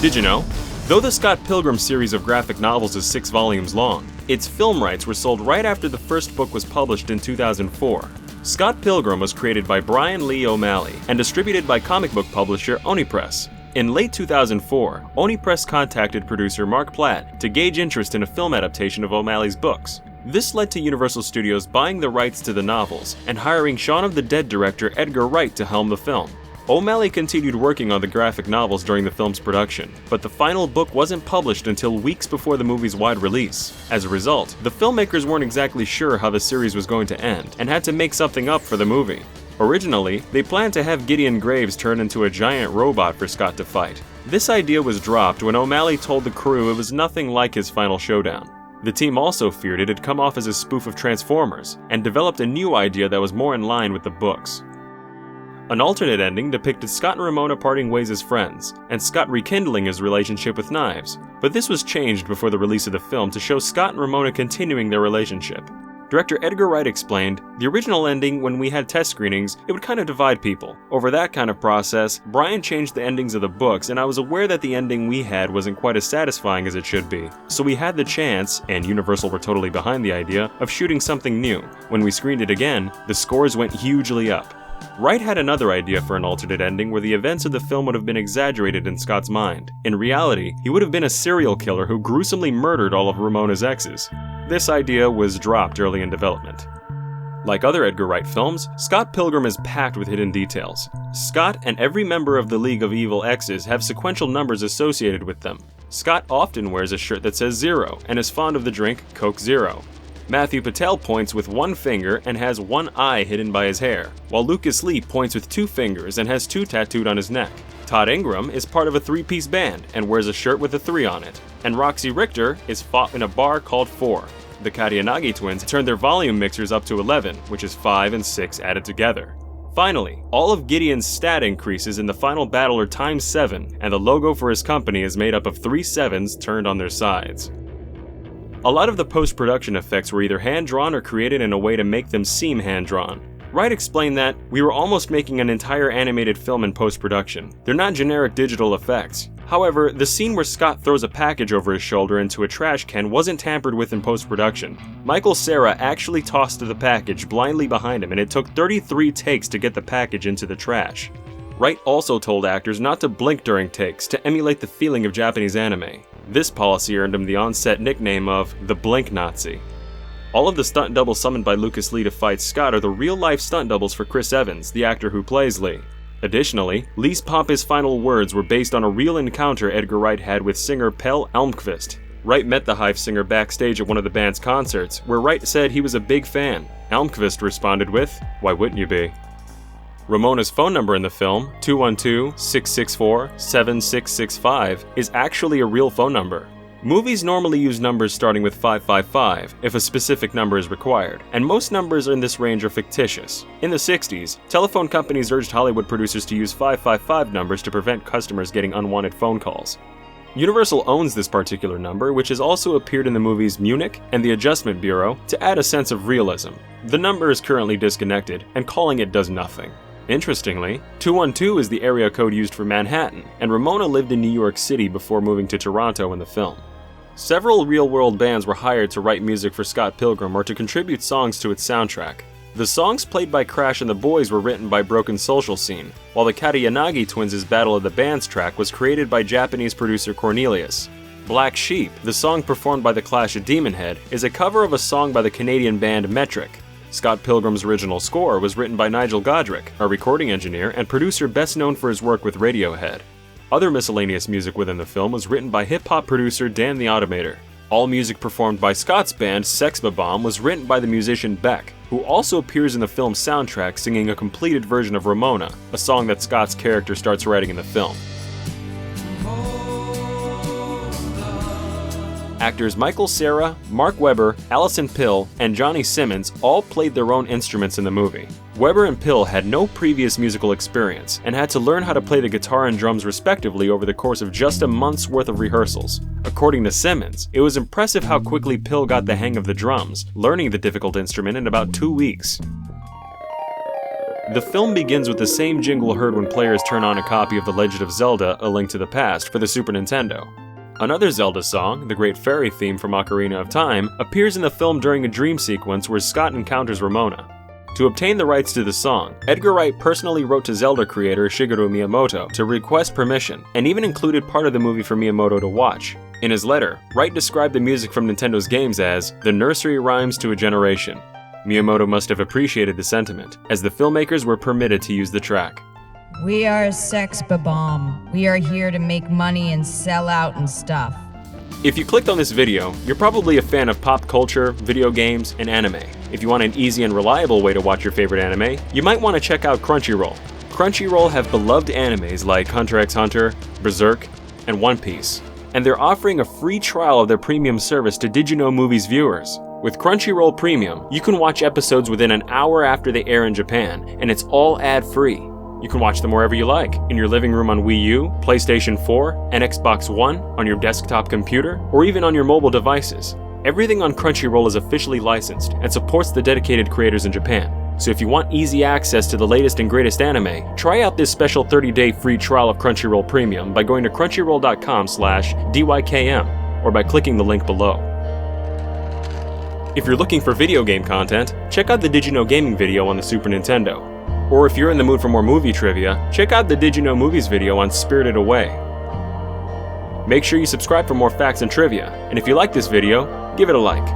Did you know? Though the Scott Pilgrim series of graphic novels is 6 volumes long, its film rights were sold right after the first book was published in 2004. Scott Pilgrim was created by Brian Lee O'Malley and distributed by comic book publisher Oni Press. In late 2004, Oni Press contacted producer Mark Platt to gauge interest in a film adaptation of O'Malley's books. This led to Universal Studios buying the rights to the novels and hiring Shaun of the Dead director Edgar Wright to helm the film. O'Malley continued working on the graphic novels during the film's production, but the final book wasn't published until weeks before the movie's wide release. As a result, the filmmakers weren't exactly sure how the series was going to end, and had to make something up for the movie. Originally, they planned to have Gideon Graves turn into a giant robot for Scott to fight. This idea was dropped when O'Malley told the crew it was nothing like his final showdown. The team also feared it had come off as a spoof of Transformers, and developed a new idea that was more in line with the books. An alternate ending depicted Scott and Ramona parting ways as friends, and Scott rekindling his relationship with Knives, but this was changed before the release of the film to show Scott and Ramona continuing their relationship. Director Edgar Wright explained, "The original ending, when we had test screenings, it would kind of divide people. Over that kind of process, Brian changed the endings of the books, and I was aware that the ending we had wasn't quite as satisfying as it should be. So we had the chance, and Universal were totally behind the idea, of shooting something new. When we screened it again, the scores went hugely up." Wright had another idea for an alternate ending where the events of the film would have been exaggerated in Scott's mind. In reality, he would have been a serial killer who gruesomely murdered all of Ramona's exes. This idea was dropped early in development. Like other Edgar Wright films, Scott Pilgrim is packed with hidden details. Scott and every member of the League of Evil Exes have sequential numbers associated with them. Scott often wears a shirt that says 0 and is fond of the drink Coke Zero. Matthew Patel points with one finger and has one eye hidden by his hair, while Lucas Lee points with 2 fingers and has 2 tattooed on his neck. Todd Ingram is part of a 3-piece band and wears a shirt with a 3 on it, and Roxy Richter is fought in a bar called 4. The Katayanagi twins turned their volume mixers up to 11, which is 5 and 6 added together. Finally, all of Gideon's stat increases in the final battle are times 7, and the logo for his company is made up of 3 sevens turned on their sides. A lot of the post-production effects were either hand-drawn or created in a way to make them seem hand-drawn. Wright explained that, "We were almost making an entire animated film in post-production. They're not generic digital effects. However, the scene where Scott throws a package over his shoulder into a trash can wasn't tampered with in post-production. Michael Cera actually tossed the package blindly behind him, and it took 33 takes to get the package into the trash." Wright also told actors not to blink during takes to emulate the feeling of Japanese anime. This policy earned him the on-set nickname of the Blink Nazi. All of the stunt doubles summoned by Lucas Lee to fight Scott are the real-life stunt doubles for Chris Evans, the actor who plays Lee. Additionally, Lee's pompous final words were based on a real encounter Edgar Wright had with singer Pelle Almqvist. Wright met the Hive singer backstage at one of the band's concerts, where Wright said he was a big fan. Almqvist responded with, "Why wouldn't you be?" Ramona's phone number in the film, 212-664-7665, is actually a real phone number. Movies normally use numbers starting with 555 if a specific number is required, and most numbers in this range are fictitious. In the 60s, telephone companies urged Hollywood producers to use 555 numbers to prevent customers getting unwanted phone calls. Universal owns this particular number, which has also appeared in the movies Munich and The Adjustment Bureau to add a sense of realism. The number is currently disconnected, and calling it does nothing. Interestingly, 212 is the area code used for Manhattan, and Ramona lived in New York City before moving to Toronto in the film. Several real-world bands were hired to write music for Scott Pilgrim or to contribute songs to its soundtrack. The songs played by Crash and the Boys were written by Broken Social Scene, while the Katayanagi Twins' Battle of the Bands track was created by Japanese producer Cornelius. Black Sheep, the song performed by the Clash of Demon Head, is a cover of a song by the Canadian band Metric. Scott Pilgrim's original score was written by Nigel Godrich, a recording engineer and producer best known for his work with Radiohead. Other miscellaneous music within the film was written by hip-hop producer Dan the Automator. All music performed by Scott's band Sex Bob-omb was written by the musician Beck, who also appears in the film's soundtrack singing a completed version of Ramona, a song that Scott's character starts writing in the film. Actors Michael Cera, Mark Webber, Allison Pill, and Johnny Simmons all played their own instruments in the movie. Webber and Pill had no previous musical experience and had to learn how to play the guitar and drums respectively over the course of just a month's worth of rehearsals. According to Simmons, it was impressive how quickly Pill got the hang of the drums, learning the difficult instrument in about 2 weeks. The film begins with the same jingle heard when players turn on a copy of The Legend of Zelda: A Link to the Past for the Super Nintendo. Another Zelda song, the Great Fairy theme from Ocarina of Time, appears in the film during a dream sequence where Scott encounters Ramona. To obtain the rights to the song, Edgar Wright personally wrote to Zelda creator Shigeru Miyamoto to request permission, and even included part of the movie for Miyamoto to watch. In his letter, Wright described the music from Nintendo's games as the nursery rhymes to a generation. Miyamoto must have appreciated the sentiment, as the filmmakers were permitted to use the track. We are a sex bob-omb. We are here to make money and sell out and stuff. If you clicked on this video, you're probably a fan of pop culture, video games, and anime. If you want an easy and reliable way to watch your favorite anime, you might want to check out Crunchyroll. Crunchyroll have beloved animes like Hunter x Hunter, Berserk, and One Piece, and they're offering a free trial of their premium service to Did You Know Movies viewers. With Crunchyroll Premium, you can watch episodes within an hour after they air in Japan, and it's all ad-free. You can watch them wherever you like, in your living room on Wii U, PlayStation 4, and Xbox One, on your desktop computer, or even on your mobile devices. Everything on Crunchyroll is officially licensed and supports the dedicated creators in Japan. So if you want easy access to the latest and greatest anime, try out this special 30-day free trial of Crunchyroll Premium by going to crunchyroll.com/DYKM or by clicking the link below. If you're looking for video game content, check out the Did You Know Gaming video on the Super Nintendo. Or if you're in the mood for more movie trivia, check out the Did You Know Movies video on Spirited Away. Make sure you subscribe for more facts and trivia, and if you like this video, give it a like.